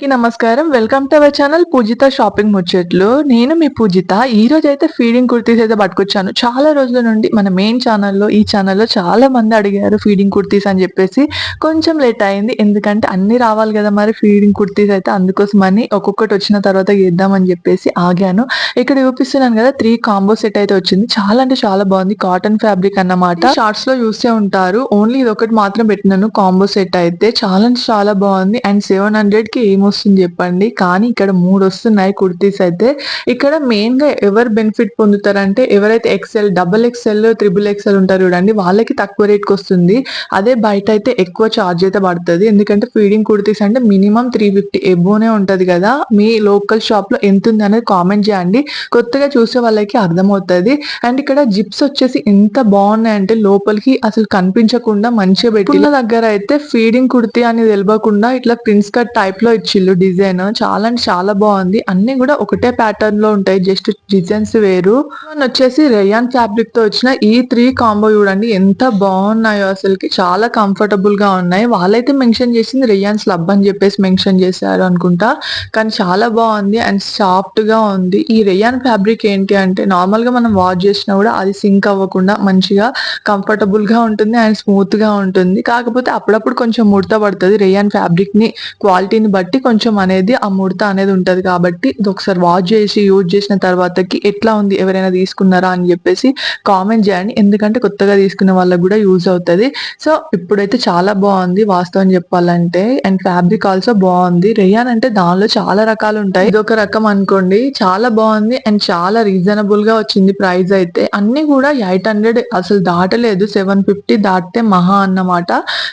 నమస్కారం. Welcome to our channel Poojitha shopping ముచ్చట్లు. నేను మీ పూజిత. ఈరోజైతే ఫీడింగ్ కుర్తీస్ అయితే పట్టుకొచ్చాను. చాలా రోజుల నుండి మన మెయిన్ ఛానల్‌లో, ఈ ఛానల్‌లో చాలా మంది అడిగారు ఫీడింగ్ కుర్తీస్ అని జెప్పేసి. కొంచెం లేట్ అయింది. ఎందుకంటే అన్నీ రావాలి గదా! మరి ఫీడింగ్ కుర్తీస్ అయితే అందుకోసమని ఒక్కొక్కటి వచ్చిన తర్వాత చేద్దామని జెప్పేసి ఆగాను. ఇక్కడ చూపిస్తున్నాను గదా! 3 కాంబో సెట్ అయితే వచ్చింది. చాలా అంటే చాలా బాగుంది. కాటన్ ఫ్యాబ్రిక్ అన్నమాట. షార్ట్స్‌లో చూసే ఉంటారు. ఓన్లీ ఇదొకటి మాత్రం పెట్టినాను కాంబో సెట్ అయితే. చాలా అంటే చాలా బాగుంది. అండ్ 700కి ఏమొస్తుంది చెప్పండి. కానీ ఇక్కడ 3 వస్తున్నాయి కుర్తీస్ అయితే. ఇక్కడ మెయిన్‌గా ఎవరు బెనిఫిట్ పొందుతారంటే ఎవరైతే XL, double XL, triple XL ఉంటారు చూడండి వాళ్ళకి తక్కువ రేట్‌కొస్తుంది. అదే బయట అయితే ఎక్కువ చార్జ్ అయితే పడతది. ఎందుకంటే ఫీడింగ్ కుర్తీస్ అంటే మినిమమ్ 350 ఎబోనే ఉంటది కదా! మీ లోకల్ షాప్‌లో ఎంతుంది అనేది కామెంట్ చేయండి. కొత్తగా చూసే వాళ్ళకి అర్థమవుతది. అండ్ ఇక్కడ జిప్స్ వచ్చేసి ఎంత బాగున్నాయంటే లోపలికి అసలు కనిపించకుండా మంచిగా పెట్టిల్లు. ఉన్న దగ్గర అయితే ఫీడింగ్ కుర్తీ అని తెలవకుండా ఇట్లా ప్రిన్స్ కట్ టైప్‌లో ఇచ్చిల్లు డిజైన్. చాలా అంటే చాలా బాగుంది. అన్నీ కూడా ఒకటే ప్యాటర్న్‌లో ఉంటాయి. జస్ట్ డిజైన్స్ వేరు. వన్ వచ్చేసి రేయాన్ ఫ్యాబ్రిక్‌తో వచ్చిన ఈ 3 కాంబో చూడండి ఎంత బాగున్నాయో అసలుకి. చాలా కంఫర్టబుల్‌గా ఉన్నాయి. వాళ్ళైతే మెన్షన్ చేసింది రేయాన్ స్లబ్ అని చెప్పేసి మెన్షన్ చేశారు అనుకుంటా. కానీ చాలా బాగుంది అండ్ సాఫ్ట్‌గా ఉంది. ఈ రేయాన్ ఫ్యాబ్రిక్ ఏంటి అంటే నార్మల్‌గా మనం వాష్ చేసినా కూడా అది సింక్ అవ్వకుండా మంచిగా కంఫర్టబుల్‌గా ఉంటుంది అండ్ స్మూత్‌గా ఉంటుంది. కాకపోతే అప్పుడప్పుడు కొంచెం ముడత పడతది. రేయాన్ ఫ్యాబ్రిక్‌ని క్వాలిటీని బట్టి కొంచెం అనేది ఆ ముడత అనేది ఉంటది కాబట్టి ఇది ఒకసారి వాష్ చేసి యూజ్ చేసిన తర్వాతకి ఎట్లా ఉంది ఎవరైనా తీసుకున్నారా అని చెప్పేసి కామెంట్ చేయండి. ఎందుకంటే కొత్తగా తీసుకున్న వాళ్ళకి కూడా యూజ్ అవుతది. సో ఇప్పుడైతే చాలా బాగుంది వాస్తవం చెప్పాలంటే. అండ్ ఫ్యాబ్రిక్ ఆల్సో బాగుంది. రేయాన్ అంటే దానిలో చాలా రకాలు ఉంటాయి. ఇదొక రకం అనుకోండి. చాలా బాగుంది అండ్ చాలా రీజనబుల్ గా వచ్చింది ప్రైస్ అయితే. అన్ని కూడా 800 అసలు దాటలేదు. 750 దాటితే మహా అన్నమాట.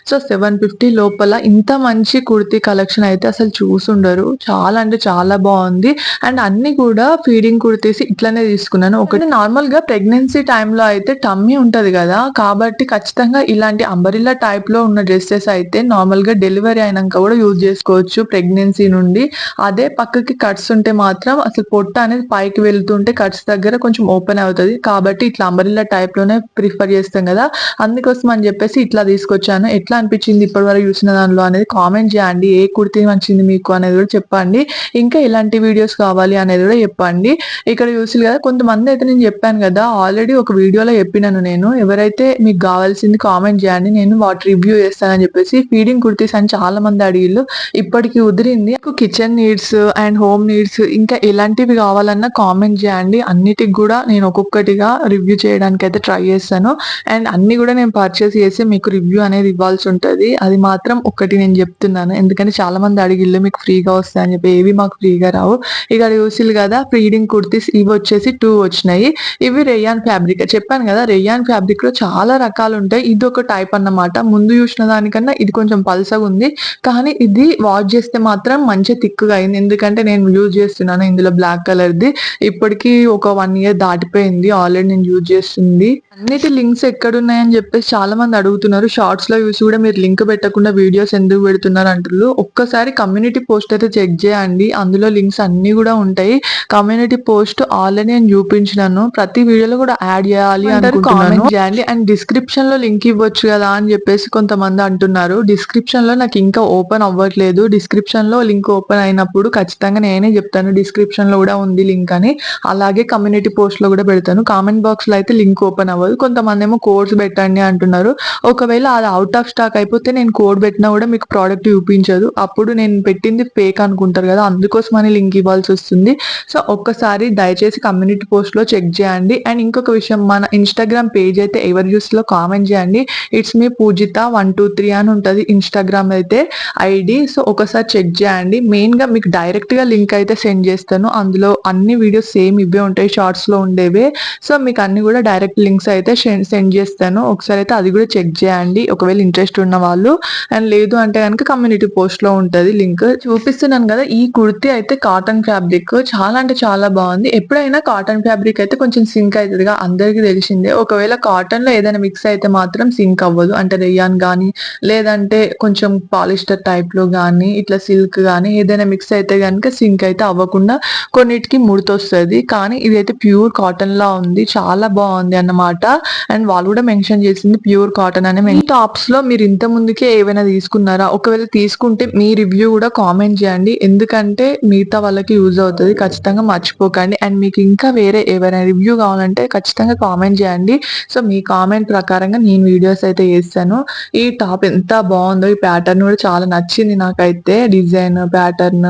సో 750 లోపల ఇంత మంచి కుర్తీ కలెక్షన్ అయితే అసలు చూసుండరు. చాలా అంటే చాలా బాగుంది. అండ్ అన్ని కూడా ఫీడింగ్ కుర్తీస్ ఇట్లనే తీసుకున్నాను. ఒకటి నార్మల్‌గా ప్రెగ్నెన్సీ టైమ్‌లో అయితే టమ్మీ ఉంటది కదా! కాబట్టి ఖచ్చితంగా ఇలాంటి అంబ్రెల్లా టైప్‌లో ఉన్న డ్రెసెస్ అయితే నార్మల్‌గా డెలివరీ అయినంక కూడా యూజ్ చేసుకోవచ్చు ప్రెగ్నెన్సీ నుండి. అదే పక్కకి కట్స్ ఉంటే మాత్రం అసలు పొట్ట అనేది పైకి వెళ్తుంటే కట్స్ దగ్గర కొంచెం ఓపెన్ అవుతది. కాబట్టి ఇట్లా అంబ్రెల్లా టైప్‌లోనే ప్రిఫర్ చేస్తాం కదా! అందుకోసం అని చెప్పేసి ఇట్లా తీసుకొచ్చాను. ఎట్లా అనిపించింది ఇప్పటివరకు చూసిన దానిలో అనేది కామెంట్ చేయండి. ఏ కుర్తీ నచ్చింది మీకు అనేది కూడా చెప్పండి. ఇంకా ఎలాంటి వీడియోస్ కావాలి అనేది కూడా చెప్పండి. ఇక్కడ చూసిర్రు కదా! కొంతమందయితే నేను చెప్పాను కదా! ఆల్రెడీ ఒక వీడియోలో చెప్పినాను నేను. ఎవరైతే మీకు కావాల్సింది కామెంట్ చేయండి. నేను వాటి రివ్యూ చేస్తానని చెప్పేసి. ఫీడింగ్ కుర్తీస్ అని చాలా మంది అడిగిల్లు. ఇప్పటికి కుదిరింది. Kitchen needs and home needs ఇంకా ఎలాంటివి కావాలన్నా కామెంట్ చేయండి. అన్నిటికి కూడా నేను ఒక్కొక్కటిగా రివ్యూ చేయడానికైతే ట్రై చేస్తాను. అండ్ అన్నీ కూడా నేను పర్చేస్ చేసి మీకు రివ్యూ అనేది ఇవ్వాల్సి ఉంటది. అది మాత్రం ఒకటి నేను చెప్తున్నాను. ఎందుకంటే చాలా మంది అడిగిల్లు మీకు ఫ్రీగా వస్తాయని చెప్పి. ఏవి మాకు ఫ్రీగా రావు. ఇక్కడ చూసిర్రు కదా! ఫీడింగ్ కుర్తీస్ ఇవి వచ్చేసి 2 వచ్చినాయి. ఇవి రేయాన్ ఫ్యాబ్రిక్. చెప్పాను కదా! రేయాన్ ఫ్యాబ్రిక్‌లో చాలా రకాలు ఉంటాయి. ఇదొక టైప్ అన్నమాట. ముందు చూసిన దానికన్నా ఇది కొంచెం పల్చగుంది. కానీ ఇది వాష్ చేస్తే మాత్రం మంచిగా థిక్‌గా అయింది. ఎందుకంటే నేను యూజ్ చేస్తున్నాను ఇందులో బ్లాక్ కలర్‌ది. ఇప్పటికి ఒక 1 ఇయర్ దాటిపోయింది. ఆల్రెడీ నేను యూజ్ చేస్తుంది. అన్నిటి లింక్స్ ఎక్కడున్నాయని చెప్పేసి చాలా మంది అడుగుతున్నారు. షార్ట్స్‌లో చూసి కూడా మీరు లింక్ పెట్టకుండా వీడియోస్ ఎందుకు పెడుతున్నారు అంటుర్రు. ఒక్కసారి కమ్యూనిటీ పోస్ట్ అయితే చెక్ చేయండి. అందులో లింక్స్ అన్నీ కూడా ఉంటాయి. కమ్యూనిటీ పోస్ట్ ఆల్రెడీ నేను చూపించినాను. ప్రతి వీడియోలో కూడా యాడ్ చేయాలి అనుకుంటున్నాను. కామెంట్ చేయండి. అండ్ డిస్క్రిప్షన్‌లో లింక్ ఇవ్వచ్చు కదా అని చెప్పేసి కొంతమంది అంటున్నారు. డిస్క్రిప్షన్‌లో నాకు ఇంకా ఓపెన్ అవ్వట్లేదు. డిస్క్రిప్షన్‌లో లింక్ ఓపెన్ అయినప్పుడు ఖచ్చితంగా నేనే చెప్తాను. డిస్క్రిప్షన్‌లో కూడా ఉంది లింక్ అని. అలాగే కమ్యూనిటీ పోస్ట్‌లో కూడా పెడతాను. కామెంట్ బాక్స్‌లో అయితే లింక్ ఓపెన్ అవ్వదు. కొంతమందేమో కోడ్స్ పెట్టండి అంటున్నారు. ఒకవేళ అది ఔట్ ఆఫ్ స్టాక్ అయిపోతే నేను కోడ్ పెట్టినా కూడా మీకు ప్రొడక్ట్ చూపించదు. అప్పుడు నేను పెట్టింది ఫేక్ అనుకుంటారు కదా! అందుకోసమని లింక్ ఇవ్వాల్సి వస్తుంది. సో ఒక్కసారి దయచేసి కమ్యూనిటీ పోస్ట్‌లో చెక్ చేయండి. అండ్ ఇంకొక విషయం మన ఇన్‌స్టాగ్రామ్ పేజ్ అయితే ఎవర్ యూస్‌లో కామెంట్ చేయండి. ఇట్స్ మీ పూజిత 123 అని ఉంటది ఇన్‌స్టాగ్రామ్ అయితే ఐడీ. సో ఒకసారి చెక్ చేయండి. మెయిన్‌గా మీకు డైరెక్ట్‌గా లింక్ అయితే సెండ్ చేస్తాను. అందులో అన్ని వీడియోస్ సేమ్ ఇవే ఉంటాయి. షార్ట్స్‌లో ఉండేవే. సో మీకు అన్ని కూడా డైరెక్ట్ లింక్స్ అయితే సెండ్ చేస్తాను. ఒకసారి అయితే అది కూడా చెక్ చేయండి. ఒకవేళ ఇంట్రెస్ట్ ఉన్న వాళ్ళు. అండ్ లేదు అంటే గనుక కమ్యూనిటీ పోస్ట్‌లో ఉంటది లింక్. చూపిస్తున్నాను కదా! ఈ కుర్తీ అయితే కాటన్ ఫ్యాబ్రిక్. చాలా అంటే చాలా బాగుంది. ఎప్పుడైనా కాటన్ ఫ్యాబ్రిక్ అయితే కొంచెం సింక్ అయితదిగా అందరికీ తెలిసిందే. ఒకవేళ కాటన్‌లో ఏదైనా మిక్స్ అయితే మాత్రం సింక్ అవ్వదు. అంటే రేయాన్ గానీ లేదంటే కొంచెం పాలిస్టర్ టైప్‌లో గానీ ఇట్లా సిల్క్ గానీ ఏదైనా మిక్స్ అయితే గనుక సింక్ అయితే అవ్వకుండా కొన్నిటికి ముడతొస్తది. కానీ ఇదైతే ప్యూర్ కాటన్‌లా ఉంది. చాలా బాగుంది అన్నమాట. అండ్ వాళ్ళు కూడా మెన్షన్ చేసింది ప్యూర్ కాటన్ అని. ఈ టాప్స్ లో మీరు ఇంత ముందుకే ఏవైనా తీసుకున్నారా? ఒకవేళ తీసుకుంటే మీ రివ్యూ కూడా కామెంట్ చేయండి, ఎందుకంటే మిగతా వాళ్ళకి యూజ్ అవుతుంది. ఖచ్చితంగా మర్చిపోకండి. అండ్ మీకు ఇంకా వేరే ఏవైనా రివ్యూ కావాలంటే ఖచ్చితంగా కామెంట్ చేయండి. సో మీ కామెంట్ ప్రకారంగా నేను వీడియోస్ అయితే చేస్తాను. ఈ టాప్ ఎంత బాగుందో, ఈ ప్యాటర్న్ కూడా చాలా నచ్చింది నాకైతే. డిజైన్, ప్యాటర్న్,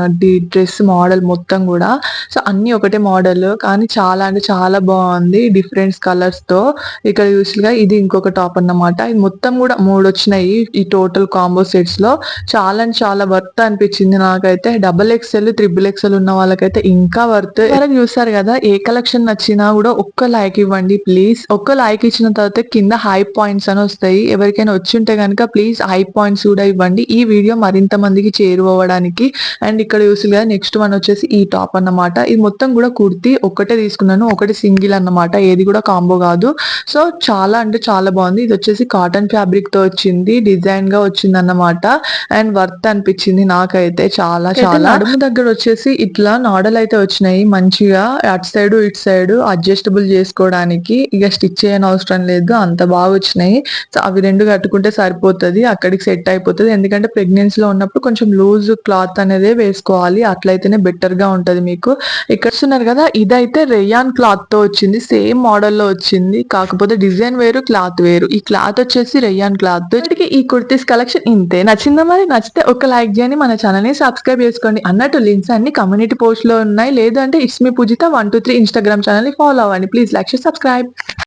డ్రెస్ మోడల్ మొత్తం కూడా సో అన్ని ఒకటే మోడల్, కానీ చాలా అంటే చాలా బాగుంది డిఫరెంట్ కలర్స్ తో. ఇక్కడ చూసిగా ఇది ఇంకొక టాప్ అన్నమాట. ఇది మొత్తం కూడా 3 వచ్చినాయి ఈ టోటల్ కాంబో సెట్స్ లో. చాలా అంటే చాలా వర్త్ అనిపించింది నాకైతే. XXL, XXL ఉన్న వాళ్ళకైతే ఇంకా వర్త్. వరకు చూసారు కదా, ఏ కలెక్షన్ నచ్చినా కూడా ఒక్క లైక్ ఇవ్వండి ప్లీజ్. ఒక్క లైక్ ఇచ్చిన తర్వాత కింద హై పాయింట్స్ అని వస్తాయి. ఎవరికైనా వచ్చి ఉంటే కనుక ప్లీజ్ హై పాయింట్స్ కూడా ఇవ్వండి, ఈ వీడియో మరింత మందికి చేరువవడానికి. అండ్ ఇక్కడ చూసి కదా, నెక్స్ట్ వన్ వచ్చేసి ఈ టాప్ అన్నమాట. ఇది మొత్తం కూడా కుర్తీ ఒక్కటే తీసుకున్నాను, ఒకటి సింగిల్ అన్నమాట, ఏది కూడా కాంబో కాదు. సో చాలా అంటే చాలా బాగుంది. ఇది వచ్చేసి కాటన్ ఫ్యాబ్రిక్ తో వచ్చింది, డిజైన్ గా వచ్చింది అన్నమాట. అండ్ వర్త్ అనిపించింది నాకైతే చాలా చాలా. నడుము దగ్గర వచ్చేసి ఇట్లా నాడల్ అయితే వచ్చినాయి మంచిగా, అటు సైడ్ ఇటు సైడ్ అడ్జస్టబుల్ చేసుకోవడానికి. ఇక స్టిచ్ చేయని అవసరం లేదు, అంత బాగా వచ్చినాయి. సో అవి రెండు కట్టుకుంటే సరిపోతుంది, అక్కడికి సెట్ అయిపోతుంది. ఎందుకంటే ప్రెగ్నెన్సీ లో ఉన్నప్పుడు కొంచెం లూజ్ క్లాత్ అనేది వేసుకోవాలి, అట్లయితేనే బెటర్ గా ఉంటది మీకు. ఇక్కడ చూస్తున్నారు కదా, ఇదైతే రేయాన్ క్లాత్ తో వచ్చింది, సేమ్ మోడల్ లో వచ్చింది, కాకపోతే డిజైన్ వేరు, క్లాత్ వేరు. ఈ క్లాత్ వచ్చేసి రేయాన్ క్లాత్. ఇప్పటికి ఈ కుర్తీస్ కలెక్షన్ ఇంతే. నచ్చిందా మరి? నచ్చితే ఒక లైక్ చేయండి, మన ఛానల్ ని సబ్స్క్రైబ్ చేసుకోండి. అన్నట్టు లింక్స్ అన్ని కమ్యూనిటీ పోస్ట్ లో ఉన్నాయి, లేదు అంటే it's me Poojitha 123 Instagram channel ని ఫాలో అవ్వండి. Please like, subscribe.